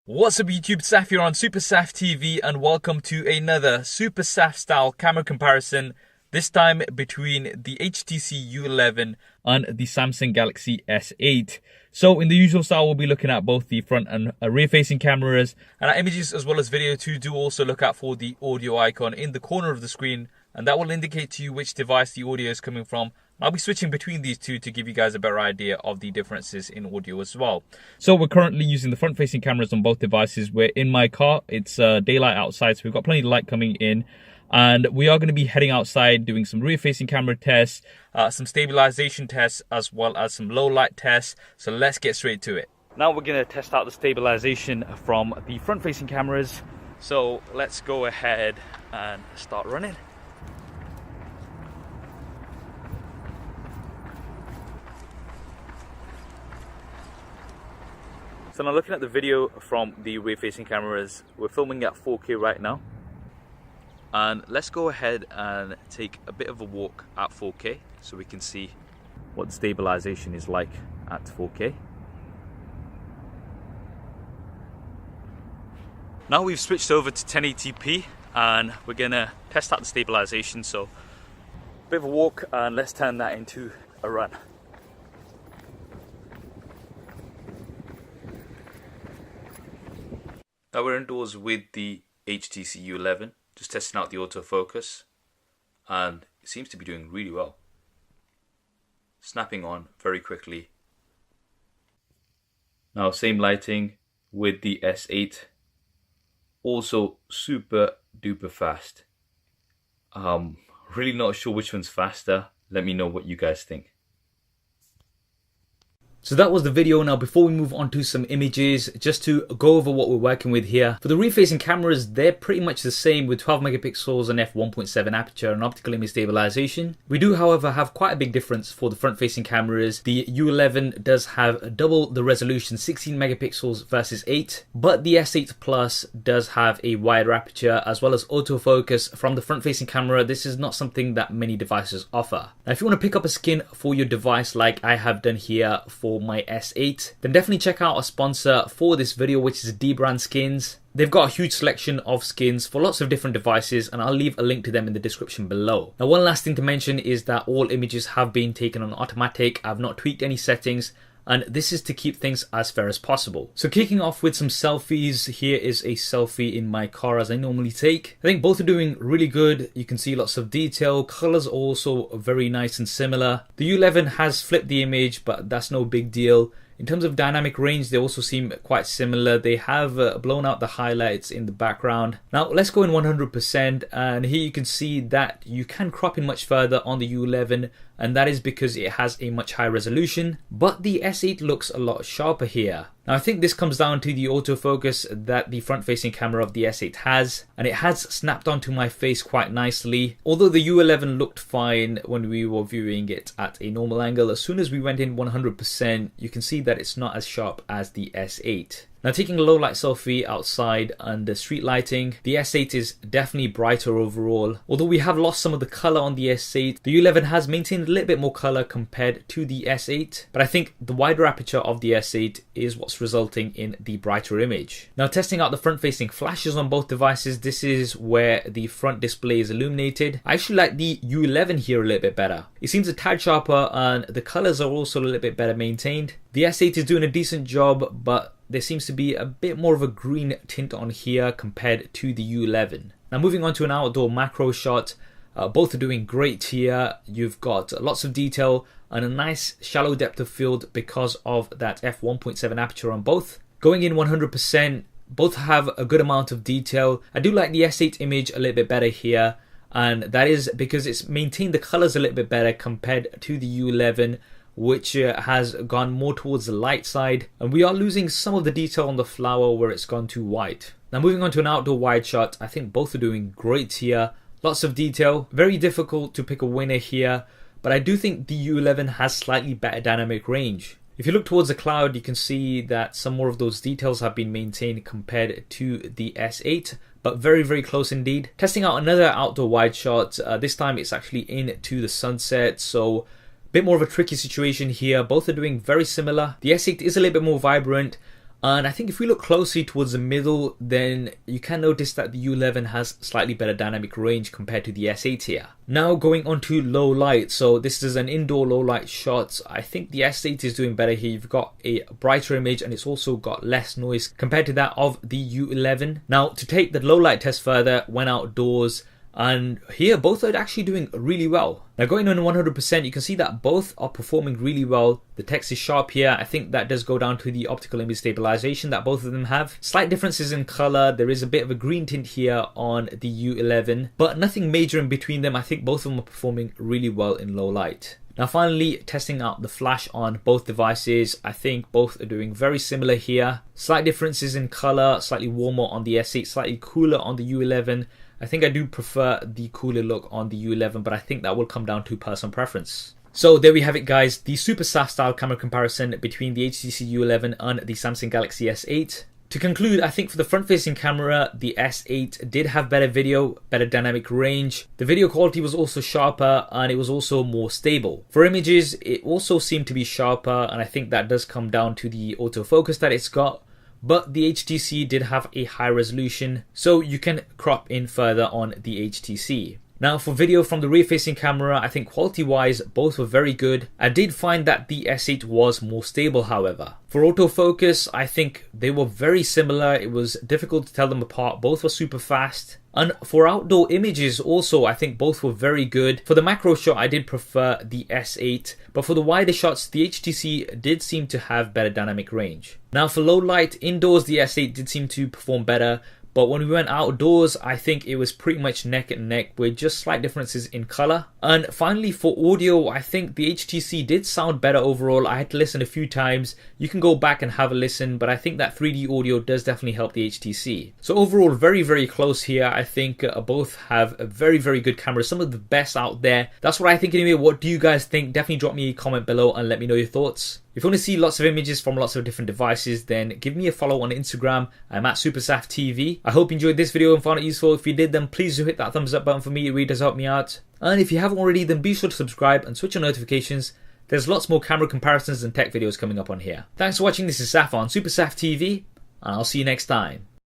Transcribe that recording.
What's up YouTube, Saf here on SuperSaf TV and welcome to another SuperSaf style camera comparison, this time between the HTC U11 and the Samsung Galaxy S8. So in the usual style we'll be looking at both the front and rear facing cameras, and our images as well as video too. Do also look out for the audio icon in the corner of the screen, and that will indicate to you which device the audio is coming from. I'll be switching between these two to give you guys a better idea of the differences in audio as well. So we're currently using the front-facing cameras on both devices. We're in my car. It's daylight outside, so we've got plenty of light coming in. And we are going to be heading outside, doing some rear-facing camera tests, some stabilization tests, as well as some low-light tests. So let's get straight to it. Now we're going to test out the stabilization from the front-facing cameras. So let's go ahead and start running. So now looking at the video from the rear-facing cameras, we're filming at 4K right now. And let's go ahead and take a bit of a walk at 4K so we can see what the stabilization is like at 4K. Now we've switched over to 1080p and we're gonna test out the stabilization. So a bit of a walk and let's turn that into a run. Now we're indoors with the HTC U11, just testing out the autofocus, and it seems to be doing really well. Snapping on very quickly. Now same lighting with the S8, also super duper fast. Really not sure which one's faster. Let me know what you guys think. So that was the video. Now before we move on to some images, just to go over what we're working with here. For the rear-facing cameras, they're pretty much the same with 12 megapixels and f1.7 aperture and optical image stabilization. We do however have quite a big difference for the front-facing cameras. The U11 does have double the resolution, 16 megapixels versus 8, but the S8 Plus does have a wider aperture as well as autofocus from the front-facing camera. This is not something that many devices offer. Now if you want to pick up a skin for your device like I have done here for my S8, then definitely check out a sponsor for this video, which is dbrand skins. They've got a huge selection of skins for lots of different devices, and I'll leave a link to them in the description below. Now one last thing to mention is that all images have been taken on automatic. I've not tweaked any settings, and this is to keep things as fair as possible. So kicking off with some selfies, here is a selfie in my car as I normally take. I think both are doing really good. You can see lots of detail, colors are also very nice and similar. The U11 has flipped the image, but that's no big deal. In terms of dynamic range, they also seem quite similar. They have blown out the highlights in the background. Now let's go in 100%, and here you can see that you can crop in much further on the U11, and that is because it has a much higher resolution, but the S8 looks a lot sharper here. Now I think this comes down to the autofocus that the front-facing camera of the S8 has, and it has snapped onto my face quite nicely. Although the U11 looked fine when we were viewing it at a normal angle, as soon as we went in 100%, you can see that it's not as sharp as the S8. Now taking a low light selfie outside under street lighting, the S8 is definitely brighter overall. Although we have lost some of the color on the S8, the U11 has maintained a little bit more color compared to the S8, but I think the wider aperture of the S8 is what's resulting in the brighter image. Now testing out the front facing flashes on both devices, this is where the front display is illuminated. I actually like the U11 here a little bit better. It seems a tad sharper and the colors are also a little bit better maintained. The S8 is doing a decent job, but there seems to be a bit more of a green tint on here compared to the U11. Now moving on to an outdoor macro shot, both are doing great here. You've got lots of detail and a nice shallow depth of field because of that f1.7 aperture on both. Going in 100%, both have a good amount of detail. I do like the S8 image a little bit better here, and that is because it's maintained the colors a little bit better compared to the U11, which has gone more towards the light side, and we are losing some of the detail on the flower where it's gone too white. Now moving on to an outdoor wide shot, I think both are doing great here. Lots of detail, very difficult to pick a winner here, but I do think the U11 has slightly better dynamic range. If you look towards the cloud, you can see that some more of those details have been maintained compared to the S8, but very, very close indeed. Testing out another outdoor wide shot, this time it's actually into the sunset, so bit more of a tricky situation here. Both are doing very similar. The S8 is a little bit more vibrant, And I think if we look closely towards the middle, then you can notice that the U11 has slightly better dynamic range compared to the S8 here. Now going on to low light, so this is an indoor low light shot. I think the S8 is doing better here. You've got a brighter image and it's also got less noise compared to that of the U11. Now to take the low light test further, went outdoors, and here both are actually doing really well. Now going on 100%, you can see that both are performing really well. The text is sharp here. I think that does go down to the optical image stabilization that both of them have. Slight differences in color. There is a bit of a green tint here on the U11, but nothing major in between them. I think both of them are performing really well in low light. Now finally, testing out the flash on both devices. I think both are doing very similar here. Slight differences in color, slightly warmer on the S8, slightly cooler on the U11. I think I do prefer the cooler look on the U11, but I think that will come down to personal preference. So there we have it guys, the SuperSaf style camera comparison between the HTC U11 and the Samsung Galaxy S8. To conclude, I think for the front-facing camera, the S8 did have better video, better dynamic range. The video quality was also sharper and it was also more stable. For images, it also seemed to be sharper, and I think that does come down to the autofocus that it's got. But the HTC did have a high resolution, so you can crop in further on the HTC. Now for video from the rear facing camera, I think quality wise both were very good. I did find that the S8 was more stable however. For autofocus, I think they were very similar. It was difficult to tell them apart. Both were super fast. And for outdoor images also, I think both were very good. For the macro shot, I did prefer the S8. But for the wider shots, the HTC did seem to have better dynamic range. Now for low light, indoors the S8 did seem to perform better. But when we went outdoors, I think it was pretty much neck and neck with just slight differences in color. And finally for audio, I think the HTC did sound better overall. I had to listen a few times. You can go back and have a listen, but I think that 3D audio does definitely help the HTC. So overall, very, very close here. I think both have a very, very good cameras, some of the best out there. That's what I think anyway. What do you guys think? Definitely drop me a comment below and let me know your thoughts. If you want to see lots of images from lots of different devices, then give me a follow on Instagram. I'm at SuperSaf TV. I hope you enjoyed this video and found it useful. If you did, then please do hit that thumbs up button for me. It really does help me out. And if you haven't already, then be sure to subscribe and switch on notifications. There's lots more camera comparisons and tech videos coming up on here. Thanks for watching. This is Saf on SuperSaf TV, and I'll see you next time.